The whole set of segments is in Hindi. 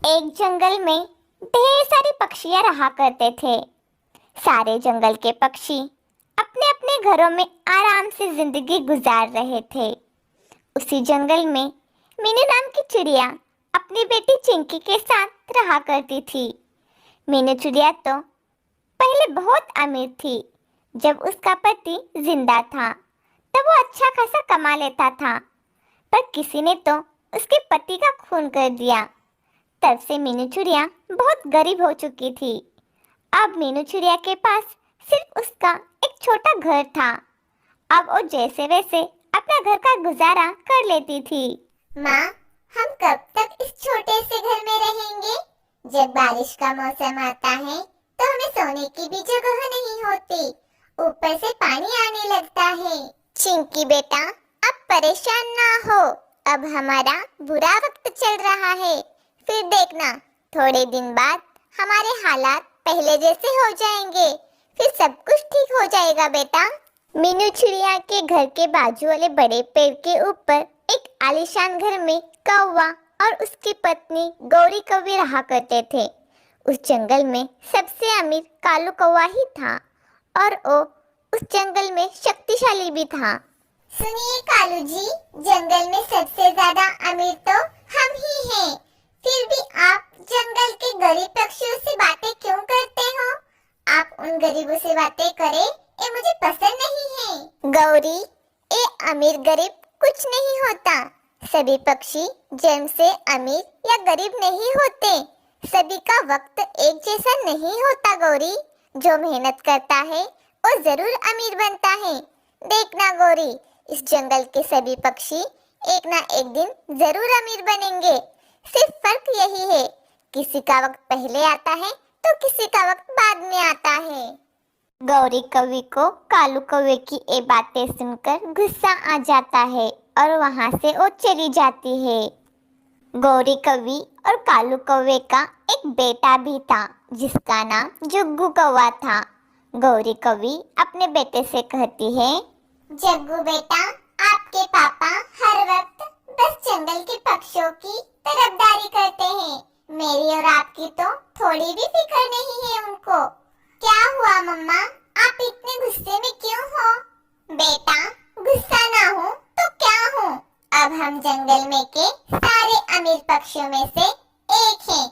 एक जंगल में ढेर सारे पक्षियां रहा करते थे। सारे जंगल के पक्षी अपने अपने घरों में आराम से जिंदगी गुजार रहे थे। उसी जंगल में मीनू नाम की चिड़िया अपनी बेटी चिंकी के साथ रहा करती थी। मीनू चिड़िया तो पहले बहुत अमीर थी। जब उसका पति जिंदा था तब वो अच्छा खासा कमा लेता था, पर किसी ने तो उसके पति का खून कर दिया। तब से मीनू चिड़िया बहुत गरीब हो चुकी थी। अब मीनू चिड़िया के पास सिर्फ उसका एक छोटा घर था। अब वो जैसे वैसे अपना घर का गुजारा कर लेती थी। माँ, हम कब तक इस छोटे से घर में रहेंगे? जब बारिश का मौसम आता है तो हमें सोने की भी जगह नहीं होती, ऊपर से पानी आने लगता है। चिंकी बेटा, अब परेशान ना हो। अब हमारा बुरा वक्त चल रहा है, फिर देखना थोड़े दिन बाद हमारे हालात पहले जैसे हो जाएंगे, फिर सब कुछ ठीक हो जाएगा बेटा। मीनू चिड़िया के घर के बाजू वाले बड़े पेड़ के ऊपर एक आलीशान घर में कौवा और उसकी पत्नी गौरी कौवी रहा करते थे। उस जंगल में सबसे अमीर कालू कौवा ही था और वो उस जंगल में शक्तिशाली भी था। सुनिए कालू जी, जंगल में सबसे ज्यादा अमीर तो हम ही हैं। फिर भी आप जंगल के गरीब पक्षियों से बातें क्यों करते हो? आप उन गरीबों से बातें करें, ये मुझे पसंद नहीं है। गौरी, ये अमीर गरीब कुछ नहीं होता। सभी पक्षी जन्म से अमीर या गरीब नहीं होते। सभी का वक्त एक जैसा नहीं होता गौरी। जो मेहनत करता है वो जरूर अमीर बनता है। देखना गौरी, इस जंगल के सभी पक्षी एक ना एक दिन जरूर अमीर बनेंगे। सिर्फ फर्क यही है, किसी का वक्त पहले आता है तो किसी का वक्त बाद में आता है। गौरी कौवी को कालू कौवे की ये बातें सुनकर गुस्सा आ जाता है और वहां से वो चली जाती है। गौरी कौवी और कालू कौवे का एक बेटा भी था जिसका नाम जुग्गू कौवा था। गौरी कौवी अपने बेटे से कहती है, जग्गू बेटा, आपके पापा हर वक्त बस जंगल के पक्षियों की तरफदारी करते हैं। मेरी और आपकी तो थोड़ी भी फिक्र नहीं है उनको। क्या हुआ मम्मा, आप इतने गुस्से में क्यों हो? बेटा, गुस्सा ना हो तो क्या हो? अब हम जंगल में के सारे अमीर पक्षियों में से एक हैं।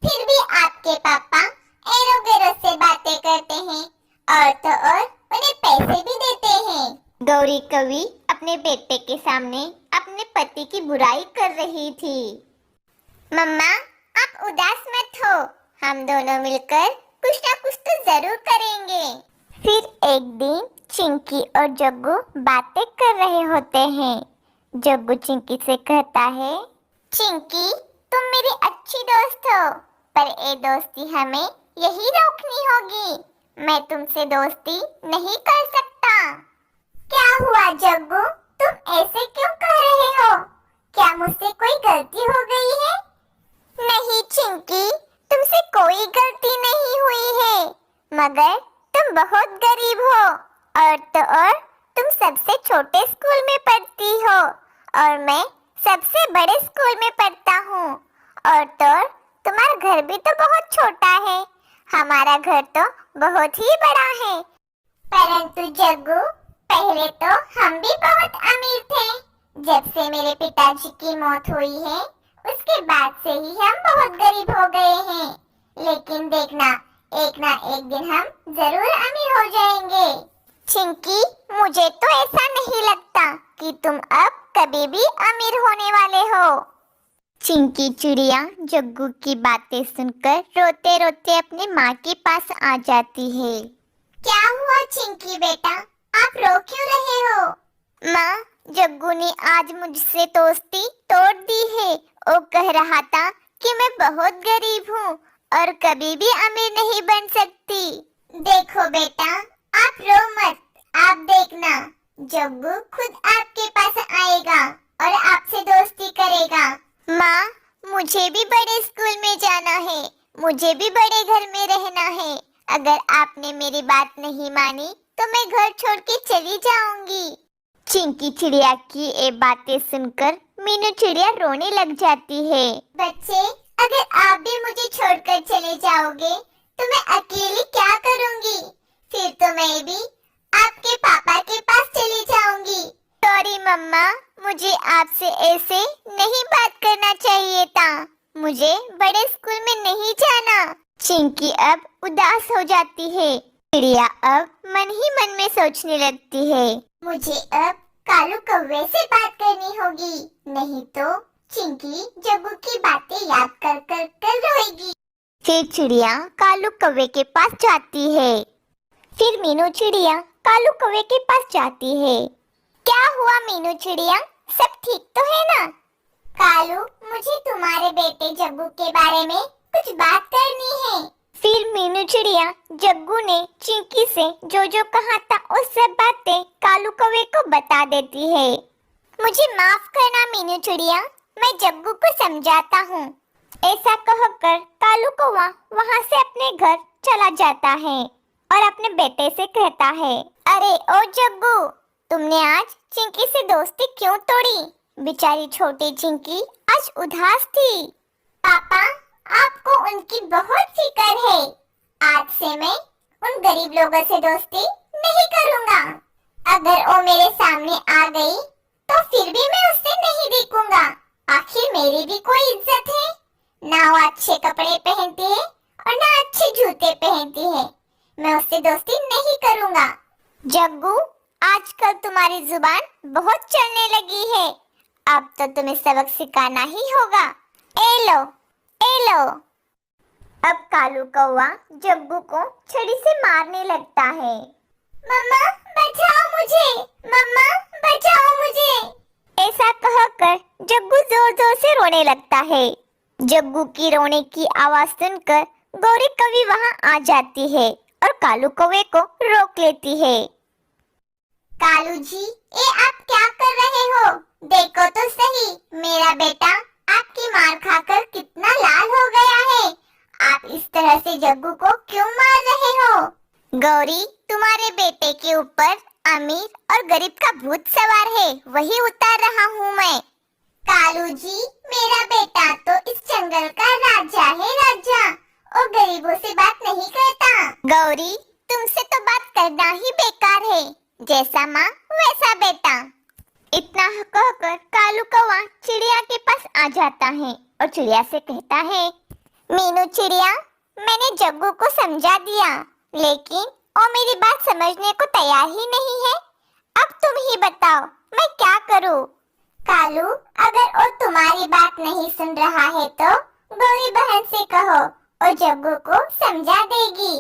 फिर भी आपके पापा एरोगेरो से बातें करते हैं और तो और उन्हें पैसे भी देते हैं। गौरी कौवी अपने बेटे के सामने अपने पति की बुराई कर रही थी। मम्मा, आप उदास मत हो, हम दोनों मिलकर कुछ ना कुछ तो जरूर करेंगे। फिर एक दिन चिंकी और जग्गू बातें कर रहे होते हैं। जग्गू चिंकी से कहता है, चिंकी, तुम मेरी अच्छी दोस्त हो, पर ये दोस्ती हमें यही रोकनी होगी। मैं तुमसे दोस्ती नहीं कर सकता। क्या हुआ जग्गू, तुम ऐसे क्यों कह रहे हो? क्या मुझसे कोई गलती हो गई है? नहीं चिंकी, तुमसे कोई गलती नहीं हुई है, मगर तुम बहुत गरीब हो और तो और तुम सबसे छोटे स्कूल में पढ़ती हो और मैं सबसे बड़े स्कूल में पढ़ता हूँ। और तो और तुम्हारा घर भी तो बहुत छोटा है, हमारा घर तो बहुत ही बड़ा है। परंतु जग्गू, पहले तो हम भी बहुत अमीर थे। जब से मेरे पिताजी की मौत हुई है उसके बाद से ही हम बहुत गरीब हो गए हैं। लेकिन देखना, एक ना एक दिन हम जरूर अमीर हो जाएंगे। चिंकी, मुझे तो ऐसा नहीं लगता कि तुम अब कभी भी अमीर होने वाले हो। चिंकी चिड़िया जग्गू की बातें सुनकर रोते रोते अपनी माँ के पास आ जाती है। क्या हुआ चिंकी बेटा, आप रो क्यों रहे हो? माँ, जग्गू ने आज मुझसे दोस्ती तोड़ दी है। वो कह रहा था कि मैं बहुत गरीब हूँ और कभी भी अमीर नहीं बन सकती। देखो बेटा, आप रो मत। आप देखना, जग्गू खुद आपके पास आएगा और आपसे दोस्ती करेगा। माँ, मुझे भी बड़े स्कूल में जाना है, मुझे भी बड़े घर में रहना है। अगर आपने मेरी बात नहीं मानी तो मैं घर छोड़ के चली जाऊंगी। चिंकी चिड़िया की ये बातें सुनकर मीनू चिड़िया रोने लग जाती है। बच्चे, अगर आप मुझे बड़े स्कूल में नहीं जाना। चिंकी अब उदास हो जाती है। चिड़िया अब मन ही मन में सोचने लगती है, मुझे अब कालू कौवे से बात करनी होगी, नहीं तो चिंकी जग्गू की बातें याद कर कर कर रोएगी। फिर चिड़िया कालू कौवे के पास जाती है। फिर मीनू चिड़िया कालू कौवे के पास जाती है। क्या हुआ मीनू चिड़िया, सब ठीक तो है ना? कालू, मुझे तुम्हारे बेटे जग्गू के बारे में कुछ बात करनी है। फिर मीनू चिड़िया जग्गू ने चिंकी से जो जो कहा था वो सब बातें कालू कौवे को बता देती है। मुझे माफ करना मीनू चिड़िया, मैं जग्गू को समझाता हूँ। ऐसा कहकर कालू कौवा वहाँ से अपने घर चला जाता है और अपने बेटे से कहता है, अरे ओ जग्गू, तुमने आज चिंकी से दोस्ती क्यों तोड़ी? बेचारी छोटी चिंकी आज उदास थी। पापा, आपको उनकी बहुत फिक्र है। आज से मैं उन गरीब लोगों से दोस्ती नहीं करूँगा। अगर वो मेरे सामने आ गई तो फिर भी मैं उससे नहीं दिखूंगा। आखिर मेरी भी कोई इज्जत है। ना वो अच्छे कपड़े पहनती है और ना अच्छे जूते पहनती है। मैं उससे दोस्ती नहीं करूँगा। जग्गू, आजकल तुम्हारी जुबान बहुत चलने लगी है। अब तो तुम्हें सबक सिखाना ही होगा। ए लो, ए लो। अब कालू कौवा जग्गू को छड़ी से मारने लगता है। मम्मा बचाओ मुझे, मम्मा बचाओ मुझे। ऐसा कहकर जग्गू जोर जोर से रोने लगता है। जग्गू की रोने की आवाज सुनकर गौरी कवि वहाँ आ जाती है और कालू कौवे को रोक लेती है। कालू जी, ये आप क्या कर रहे हो? देखो तो सही, मेरा बेटा आपकी मार खाकर कितना लाल हो गया है। आप इस तरह से जग्गू को क्यों मार रहे हो? गौरी, तुम्हारे बेटे के ऊपर अमीर और गरीब का भूत सवार है, वही उतार रहा हूँ मैं। कालू जी, मेरा बेटा तो इस जंगल का राजा है, राजा। और गरीबों से बात नहीं करता। गौरी, तुमसे तो बात करना ही बेकार है। जैसा माँ वैसा बेटा। इतना कहकर कालू कौवा चिड़िया के पास आ जाता है और चिड़िया से कहता है, मीनू चिड़िया, मैंने जग्गू को समझा दिया, लेकिन वो मेरी बात समझने को तैयार ही नहीं है। अब तुम ही बताओ, मैं क्या करूँ? कालू, अगर वो तुम्हारी बात नहीं सुन रहा है तो गौरी बहन से कहो और जग्गू को समझा देगी।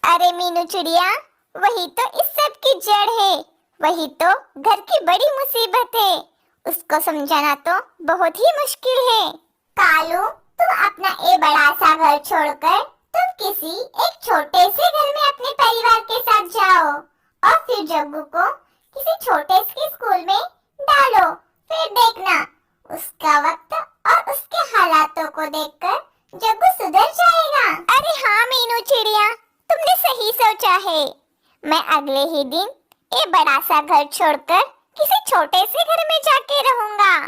अरे मीनू चिड़िया, वही तो इस सब की जड़ है, वही तो घर की बड़ी मुसीबत है। उसको समझाना तो बहुत ही मुश्किल है। कालू, तुम अपना ये बड़ा सा घर छोड़कर तुम किसी एक छोटे से घर में अपने परिवार के साथ जाओ और फिर जग्गू को किसी छोटे से स्कूल में डालो। फिर देखना, उसका वक्त और उसके हालातों को देखकर जग्गू सुधर जाएगा। अरे हाँ मीनू चिड़िया, तुमने सही सोचा है। मैं अगले ही दिन ये बड़ा सा घर छोड़कर किसी छोटे से घर में जाके रहूंगा।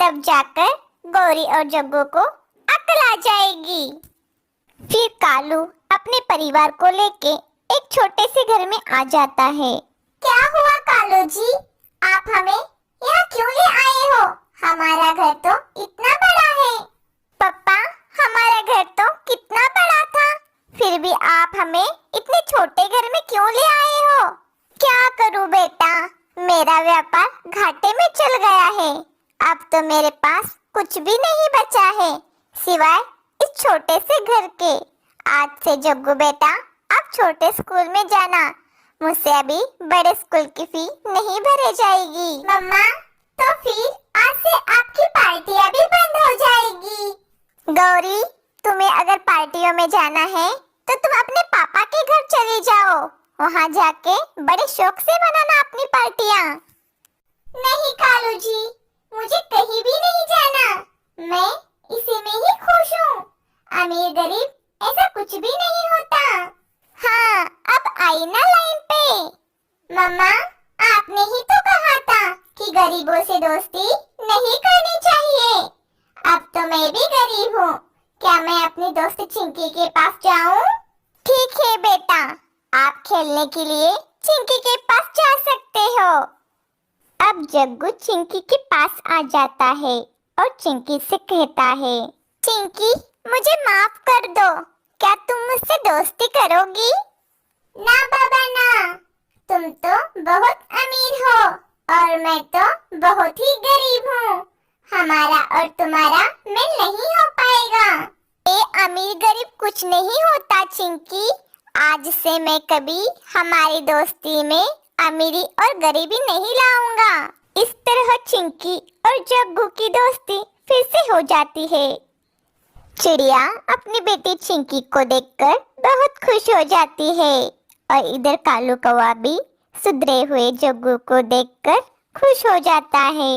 तब जाकर गौरी और जग्गू को अकल आ जाएगी। फिर कालू अपने परिवार को लेके एक छोटे से घर में आ जाता है। क्या हुआ कालू जी, आप हमें यहाँ क्यों ले आए हो? हमारा घर तो इतना बड़ा है। पापा, हमारा घर तो कितना बड़ा था, फिर भी आप हमें इतने छोटे घर में क्यों ले आए हो? क्या करूं बेटा, मेरा व्यापार घाटे में चल गया है। अब तो मेरे पास कुछ भी नहीं बचा है सिवाय इस छोटे से घर के। आज से जग्गू बेटा, आप छोटे स्कूल में जाना। मुझसे अभी बड़े स्कूल की फी नहीं भरी जाएगी। मम्मा, तो फिर आज से आपकी पार्टियाँ भी बंद हो जाएगी। गौरी, तुम्हें अगर पार्टियों में जाना है तो तुम अपने पापा के घर चले जाओ। वहाँ जाके बड़े शौक से मनाना अपनी पार्टियाँ। नहीं कालू जी, मुझे कहीं भी नहीं जाना। मैं इसी में ही खुश हूँ। अमीर गरीब ऐसा कुछ भी नहीं होता। हाँ, अब आई ना लाइन पे। मम्मा, आपने ही तो कहा था कि गरीबों से दोस्ती नहीं करनी चाहिए। अब तो मैं भी गरीब हूँ। क्या मैं अपनी दोस्त चिंकी के पास जाऊँ? ठीक है बेटा, आप खेलने के लिए चिंकी के पास जा सकते हो। अब जग्गू चिंकी के पास आ जाता है और चिंकी से कहता है, चिंकी, मुझे माफ कर दो। क्या तुम मुझसे दोस्ती करोगी? ना बाबा ना, तुम तो बहुत अमीर हो और मैं तो बहुत ही गरीब हूँ। हमारा और तुम्हारा मेल नहीं हो पाएगा। ये अमीर गरीब कुछ नहीं होता चिंकी। आज से मैं कभी हमारी दोस्ती में अमीरी और गरीबी नहीं लाऊंगा। इस तरह चिंकी और जग्गू की दोस्ती फिर से हो जाती है। चिड़िया अपनी बेटी चिंकी को देखकर बहुत खुश हो जाती है और इधर कालू कौवा भी सुधरे हुए जग्गू को देखकर खुश हो जाता है।